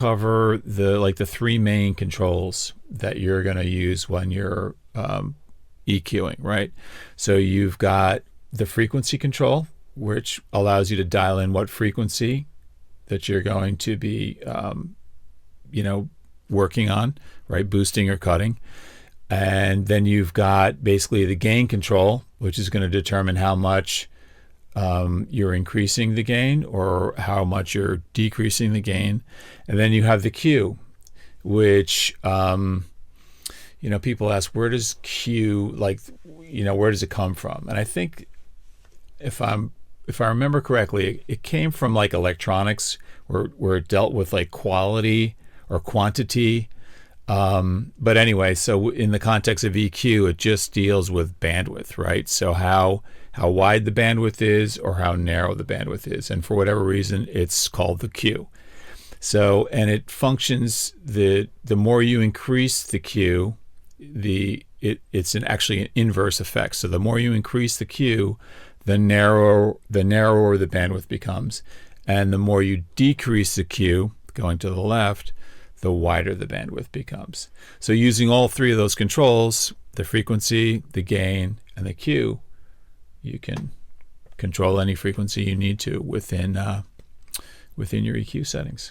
cover the three main controls that you're going to use when you're EQing, right? So you've got the frequency control, which allows you to dial in what frequency that you're going to be, working on, right? Boosting or cutting. And then you've got basically the gain control, which is going to determine how much you're increasing the gain or how much you're decreasing the gain. And then you have the Q, which, people ask, where does Q, where does it come from? And I think if I remember correctly, it came from like electronics where it dealt with like quality or quantity. But anyway, so in the context of EQ, it just deals with bandwidth, right? So how wide the bandwidth is or how narrow the bandwidth is. And for whatever reason, it's called the Q. So, and it functions, the more you increase the Q, it's actually an inverse effect. So the more you increase the Q, the narrower the bandwidth becomes. And the more you decrease the Q, going to the left, the wider the bandwidth becomes. So using all three of those controls, the frequency, the gain, and the Q, you can control any frequency you need to within your EQ settings.